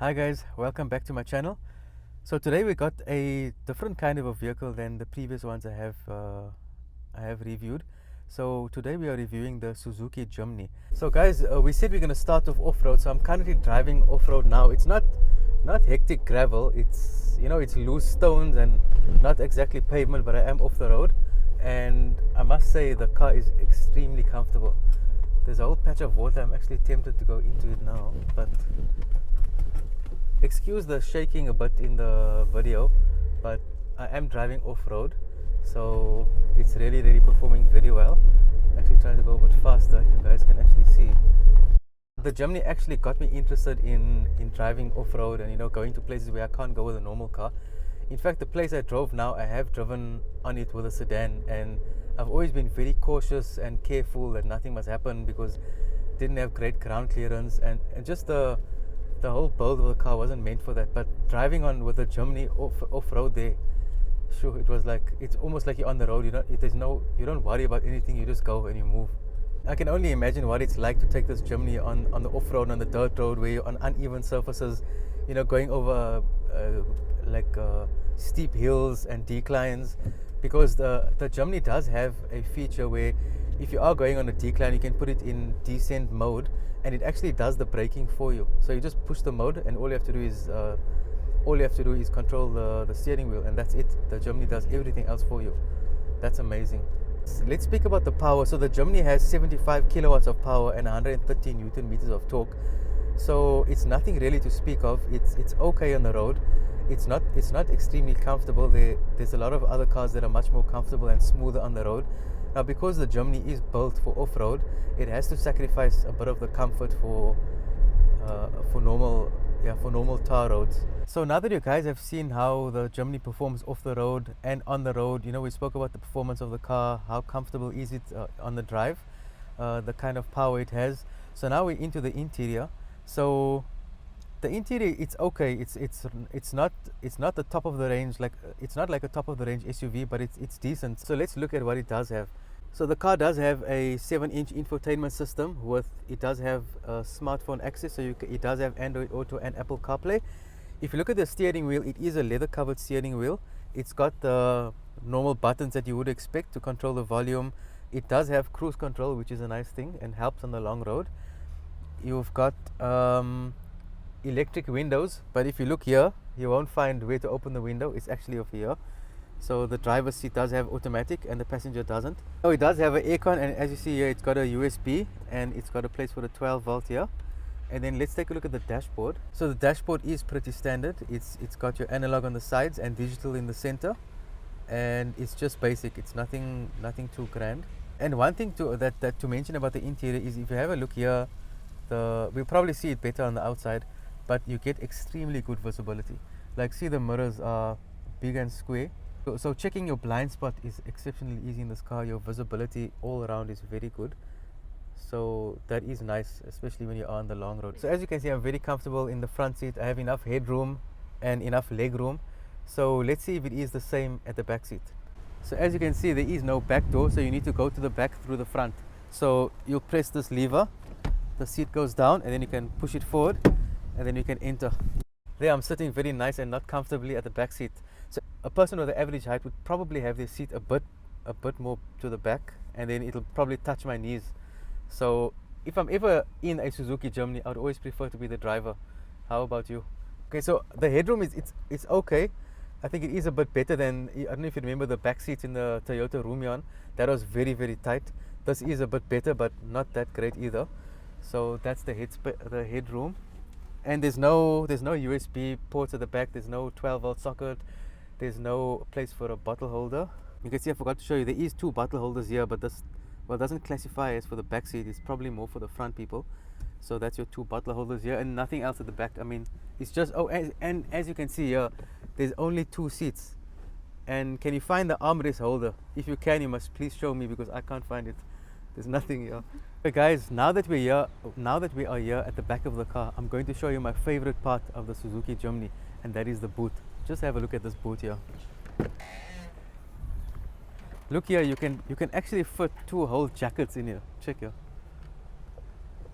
Hi guys, welcome back to my channel. So today we got a different kind of a vehicle than the previous ones I have reviewed. So today we are reviewing the Suzuki Jimny. So guys, we said we're going to start off off-road. So I'm currently driving off-road now. It's not hectic gravel. It's it's loose stones and not exactly pavement, but I am off the road, and I must say the car is extremely comfortable. There's a whole patch of water. I'm actually tempted to go into it now, but excuse the shaking a bit in the video, but I am driving off-road, so it's really performing very well. Actually trying to go a bit faster, you guys can actually see. The Jimny actually got me interested in driving off-road and going to places where I can't go with a normal car. In fact, the place I drove now, I have driven on it with a sedan, and I've always been very cautious and careful that nothing must happen because it didn't have great ground clearance, and just the whole build of the car wasn't meant for that. But driving on with the Jimny off-road there, sure, it's almost like you're on the road. You don't worry about anything. You just go and you move. I can only imagine what it's like to take this Jimny on the off-road, on the dirt road, where you're on uneven surfaces, going over steep hills and declines, because the Jimny does have a feature where if you are going on a decline, you can put it in descent mode, and it actually does the braking for you. So you just push the mode, and all you have to do is control the steering wheel, and that's it. The Jimny does everything else for you. That's amazing. Let's speak about the power. So the Jimny has 75 kilowatts of power and 130 Newton meters of torque. So it's nothing really to speak of. It's okay on the road. It's not extremely comfortable. There's a lot of other cars that are much more comfortable and smoother on the road. Now, because the Jimny is built for off-road, it has to sacrifice a bit of the comfort for normal tar roads. So now that you guys have seen how the Jimny performs off the road and on the road, we spoke about the performance of the car, how comfortable is it on the drive, the kind of power it has. So now we're into the interior. So the interior, it's okay. It's not the top of the range, it's not like a top of the range SUV, but it's decent. So let's look at what it does have. So the car does have a 7-inch infotainment system it does have smartphone access, so it does have Android Auto and Apple CarPlay. If you look at the steering wheel, it is a leather covered steering wheel. It's got the normal buttons that you would expect to control the volume. It does have cruise control, which is a nice thing and helps on the long road. You've got electric windows, but if you look here, you won't find where to open the window. It's actually over here. So the driver's seat does have automatic and the passenger doesn't. Oh, it does have an aircon, and as you see here, it's got a USB and it's got a place for the 12 volt here. And then let's take a look at the dashboard. So the dashboard is pretty standard. It's got your analog on the sides and digital in the center, and it's just basic. It's nothing too grand. And one thing to mention about the interior is, if you have a look here, we'll probably see it better on the outside, but you get extremely good visibility. See, the mirrors are big and square. So checking your blind spot is exceptionally easy in this car. Your visibility all around is very good. So that is nice, especially when you're on the long road. So as you can see, I'm very comfortable in the front seat. I have enough headroom and enough leg room. So let's see if it is the same at the back seat. So as you can see, there is no back door, so you need to go to the back through the front. So you'll press this lever, the seat goes down, and then you can push it forward, and then you can enter. There I'm sitting very nice and not comfortably at the back seat. So a person with the average height would probably have their seat a bit more to the back, and then it'll probably touch my knees. So if I'm ever in a Suzuki Jimny, I would always prefer to be the driver. How about you? Okay, so the headroom it's okay. I think it is a bit better than, I don't know if you remember the back seats in the Toyota Rumion. That was very tight. This is a bit better, but not that great either. So that's the headroom. And there's no USB ports at the back. There's no 12 volt socket. There's no place for a bottle holder. You can see I forgot to show you, there is 2 bottle holders here, but this doesn't classify as for the back seat. It's probably more for the front people. So that's your 2 bottle holders here, and nothing else at the back. I mean, it's just, and as you can see here, there's only 2 seats. And can you find the armrest holder? If you can, you must please show me, because I can't find it. There's nothing here. But guys, now that we are here at the back of the car, I'm going to show you my favorite part of the Suzuki Jimny, and that is the boot. Just have a look at this boot here. Look here, you can actually fit 2 whole jackets in here. Check here.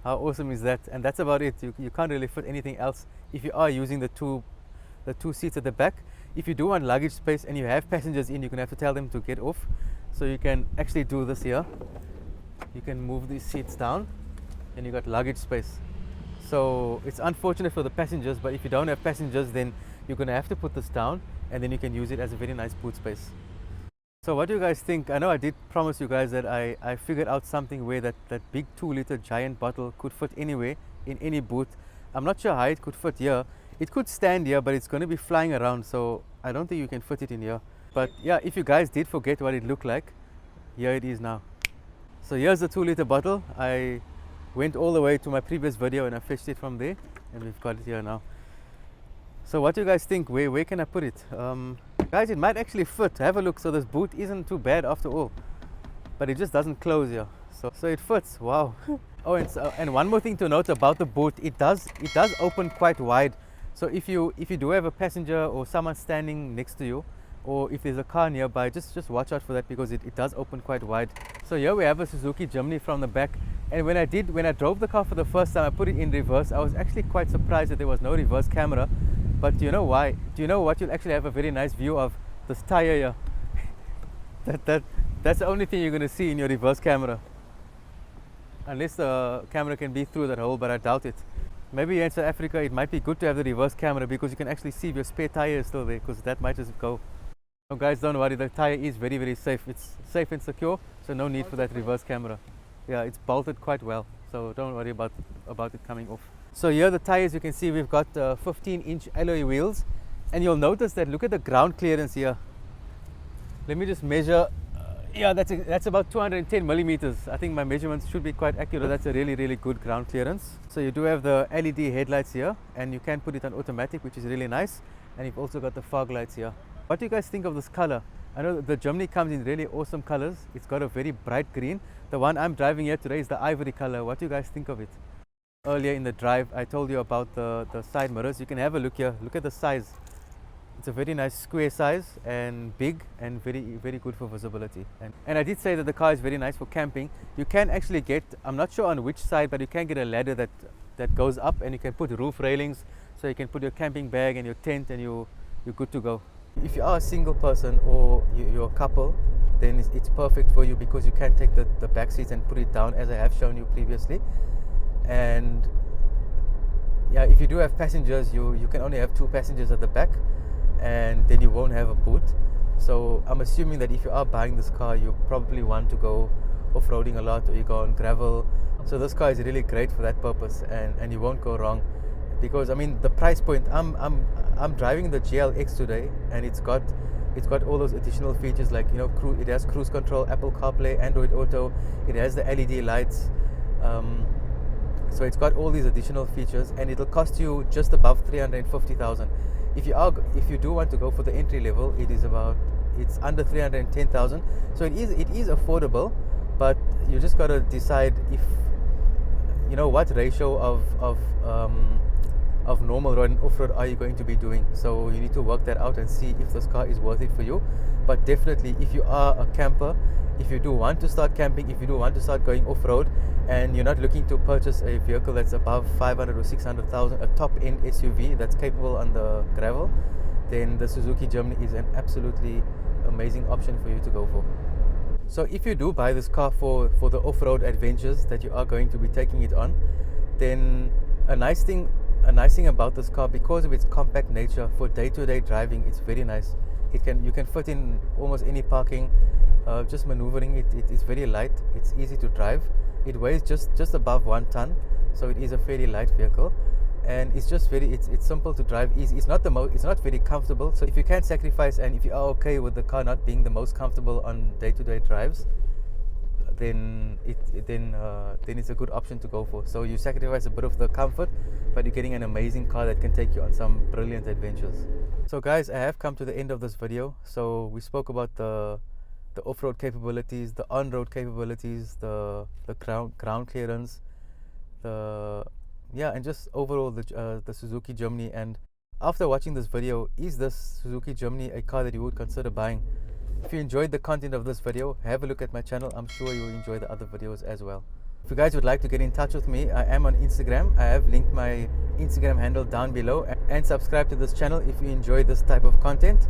How awesome is that? And that's about it. You can't really fit anything else if you are using the two seats at the back. If you do want luggage space and you have passengers in, you're gonna have to tell them to get off. So you can actually do this here. You can move these seats down and you got luggage space. So it's unfortunate for the passengers, but if you don't have passengers, then you're gonna have to put this down and then you can use it as a very nice boot space. So what do you guys think? I know I did promise you guys that I figured out something where that big 2-liter giant bottle could fit anywhere in any boot. I'm not sure how it could fit here. It could stand here, but it's going to be flying around, so I don't think you can fit it in here. But yeah, if you guys did forget what it looked like, here it is now. So here's the 2-liter bottle. I went all the way to my previous video and I fetched it from there, and we've got it here now. So what do you guys think? Where can I put it? Guys, it might actually fit. Have a look. So this boot isn't too bad after all, but it just doesn't close here. So it fits. Wow. Oh, and one more thing to note about the boot, it does open quite wide. So if you do have a passenger or someone standing next to you, or if there's a car nearby, just watch out for that, because it does open quite wide. So here we have a Suzuki Jimny from the back, and when I drove the car for the first time, I put it in reverse. I was actually quite surprised that there was no reverse camera. But do you know why? Do you know what? You'll actually have a very nice view of this tire here. That's the only thing you're going to see in your reverse camera, unless the camera can be through that hole, but I doubt it. Maybe in South Africa it might be good to have the reverse camera, because you can actually see if your spare tire is still there, because that might just go. So guys, don't worry, the tire is very, very safe. It's safe and secure, so no need for that reverse camera. Yeah, it's bolted quite well, so don't worry about it coming off. So here the tires, you can see we've got 15-inch alloy wheels, and you'll notice that, look at the ground clearance here. Let me just measure. Yeah, that's about 210 millimeters. I think my measurements should be quite accurate. That's a really, really good ground clearance. So you do have the LED headlights here, and you can put it on automatic, which is really nice. And you've also got the fog lights here. What do you guys think of this color? I know the Jimny comes in really awesome colors. It's got a very bright green. The one I'm driving here today is the ivory color. What do you guys think of it? Earlier in the drive, I told you about the side mirrors. You can have a look here. Look at the size. It's a very nice square size and big, and very, very good for visibility. And I did say that the car is very nice for camping. You can actually get, I'm not sure on which side, but you can get a ladder that goes up, and you can put roof railings, so you can put your camping bag and your tent, and you're good to go. If you are a single person or you're a couple, then it's perfect for you, because you can take the back seats and put it down, as I have shown you previously. And yeah, if you do have passengers, you can only have 2 passengers at the back, and then you won't have a boot. So I'm assuming that if you are buying this car, you probably want to go off-roading a lot, or you go on gravel. So this car is really great for that purpose, and you won't go wrong. Because I mean, the price point, I'm driving the GLX today, and it's got all those additional features, like, you know, it has cruise control, Apple CarPlay, Android Auto, it has the LED lights. So it's got all these additional features, and it'll cost you just above 350,000. If you do want to go for the entry level, it's under 310,000. So it is affordable, but you just got to decide if, you know, what ratio of normal road and off-road are you going to be doing. So you need to work that out and see if this car is worth it for you. But definitely, if you are a camper, if you do want to start camping, if you do want to start going off-road, and you're not looking to purchase a vehicle that's above 500 or 600,000, a top-end SUV that's capable on the gravel, then the Suzuki Jimny is an absolutely amazing option for you to go for. So if you do buy this car for the off-road adventures that you are going to be taking it on, then a nice thing about this car, because of its compact nature, for day-to-day driving, it's very nice. You can fit in almost any parking. Just maneuvering it's very light. It's easy to drive. It weighs just above 1 ton, so it is a fairly light vehicle, and it's just it's simple to drive, easy. It's not very comfortable. So if you can sacrifice, and if you are okay with the car not being the most comfortable on day-to-day drives, then it's a good option to go for. So you sacrifice a bit of the comfort, but you're getting an amazing car that can take you on some brilliant adventures. So guys, I have come to the end of this video. So we spoke about the off-road capabilities, the on-road capabilities, the ground clearance, and just overall the Suzuki Jimny. And after watching this video, is this Suzuki Jimny a car that you would consider buying? If you enjoyed the content of this video, have a look at my channel. I'm sure you'll enjoy the other videos as well. If you guys would like to get in touch with me, I am on Instagram. I have linked my Instagram handle down below, and subscribe to this channel if you enjoy this type of content.